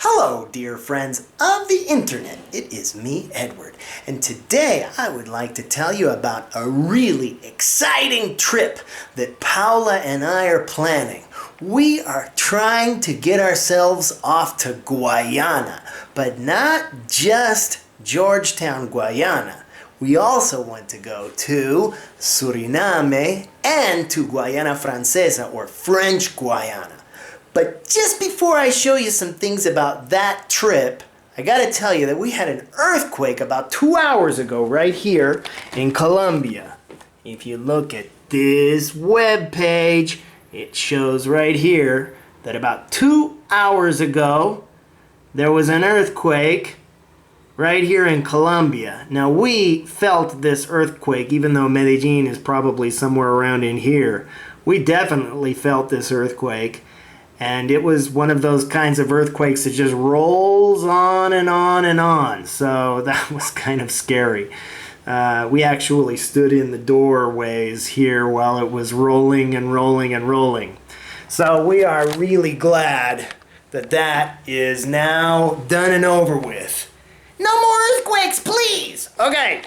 Hello, dear friends of the internet. It is me, Edward, and today I would like to tell you about a really exciting trip that Paula and I are planning. We are trying to get ourselves off to Guayana, but not just Georgetown, Guayana. We also want to go to Suriname and to Guayana Francesa, or French Guiana. But just before I show you some things about that trip, I gotta tell you that we had an earthquake about 2 hours ago right here in Colombia. If you look at this web page, it shows right here that about 2 hours ago there was an earthquake right here in Colombia. Now we felt this earthquake, even though Medellin is probably somewhere around in here. We definitely felt this earthquake. And it was one of those kinds of earthquakes that just rolls on and on and on. So that was kind of scary. We actually stood in the doorways here while it was rolling and rolling and rolling. So we are really glad that that is now done and over with. No more earthquakes, please! Okay,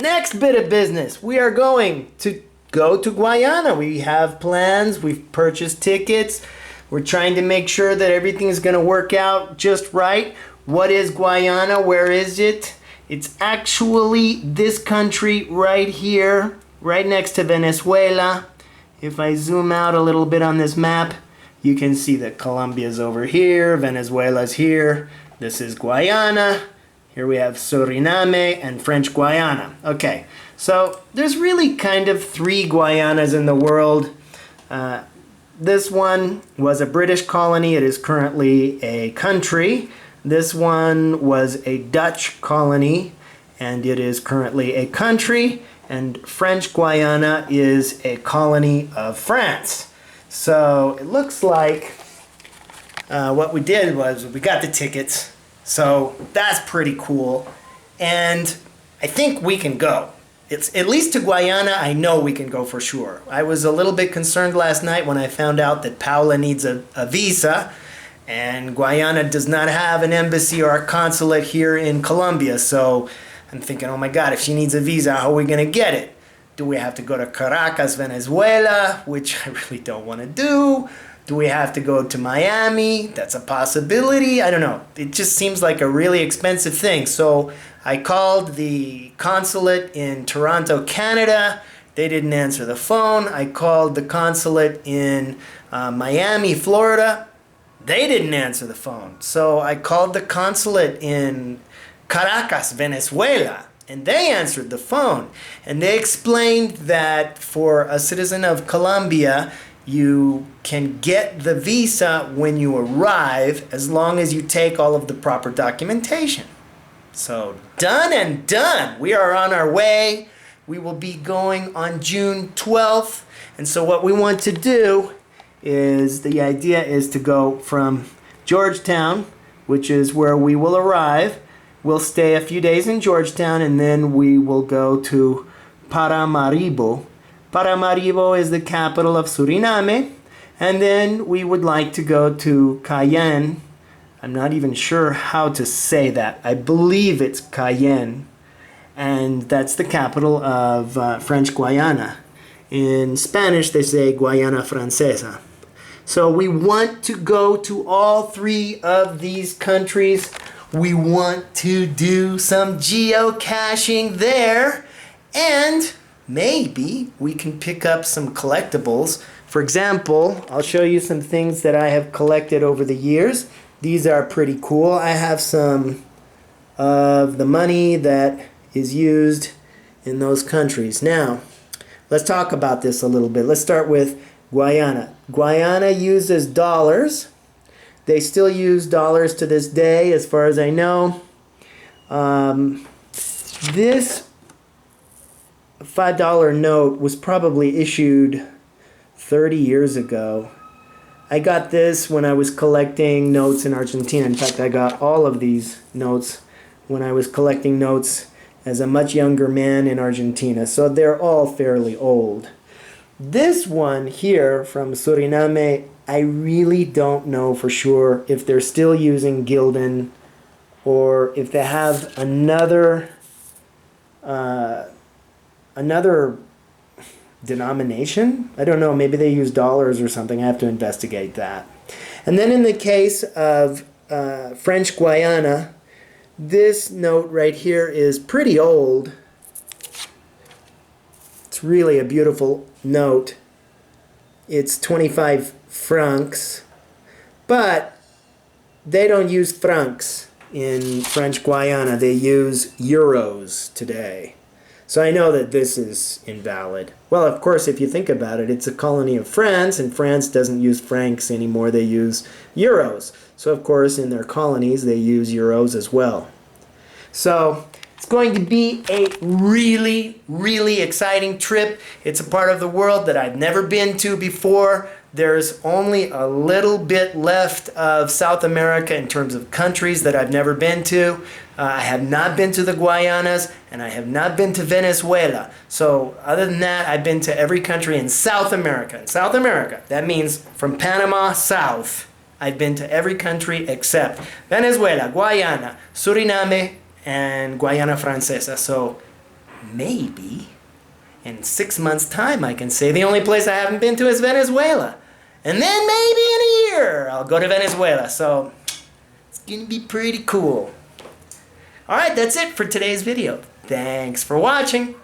next bit of business. We are going to go to Guayana. We have plans. We've purchased tickets. We're trying to make sure that everything is going to work out just right. What is Guayana? Where is it? It's actually this country right here, right next to Venezuela. If I zoom out a little bit on this map, you can see that Colombia's over here, Venezuela's here. This is Guayana. Here we have Suriname and French Guiana. Okay, so there's really kind of 3 Guayanas in the world. This one was a British colony. It is currently a country. This one was a Dutch colony, and it is currently a country. And French Guiana is a colony of France. So it looks like what we did was we got the tickets. So that's pretty cool. And I think we can go. It's at least to Guayana, I know we can go for sure. I was a little bit concerned last night when I found out that Paula needs a visa, and Guayana does not have an embassy or a consulate here in Colombia. So I'm thinking, oh my God, if she needs a visa, how are we going to get it? Do we have to go to Caracas, Venezuela, which I really don't want to do? Do we have to go to Miami? That's a possibility. I don't know. It just seems like a really expensive thing. So I called the consulate in Toronto, Canada. They didn't answer the phone. I called the consulate in Miami, Florida. They didn't answer the phone. So I called the consulate in Caracas, Venezuela, and they answered the phone. And they explained that for a citizen of Colombia, you can get the visa when you arrive as long as you take all of the proper documentation. So done and done. We are on our way. We will be going on June 12th. And so what we want to do is, the idea is to go from Georgetown, which is where we will arrive. We'll stay a few days in Georgetown, and then we will go to Paramaribo. Paramaribo is the capital of Suriname. And then we would like to go to Cayenne. I'm not even sure how to say that. I believe it's Cayenne. And that's the capital of French Guiana. In Spanish, they say Guayana Francesa. So we want to go to all 3 of these countries. We want to do some geocaching there. And maybe we can pick up some collectibles. For example, I'll show you some things that I have collected over the years. These are pretty cool. I have some of the money that is used in those countries. Now, let's talk about this a little bit. Let's start with Guayana. Guayana uses dollars. They still use dollars to this day, as far as I know. This $5 note was probably issued 30 years ago. I got this when I was collecting notes in Argentina. In fact, I got all of these notes when I was collecting notes as a much younger man in Argentina. So they're all fairly old. This one here from Suriname I really don't know for sure if they're still using Gildan or if they have another another denomination. I don't know. Maybe they use dollars or something. I have to investigate that. And then in the case of French Guiana, this note right here is pretty old. It's really a beautiful note. It's 25 francs, but they don't use francs in French Guiana. They use euros today. So I know that this is invalid. Well, of course, if you think about it, it's a colony of France, and France doesn't use francs anymore. They use euros. So, of course, in their colonies, they use euros as well. So it's going to be a really, really exciting trip. It's a part of the world that I've never been to before. There's only a little bit left of South America in terms of countries that I've never been to. I have not been to the Guayanas, and I have not been to Venezuela. So other than that, I've been to every country in South America. In South America, that means from Panama south, I've been to every country except Venezuela, Guayana, Suriname, and Guayana Francesa. So maybe in 6 months' time, I can say the only place I haven't been to is Venezuela. And then maybe in a year, I'll go to Venezuela. So it's going to be pretty cool. Alright, that's it for today's video. Thanks for watching.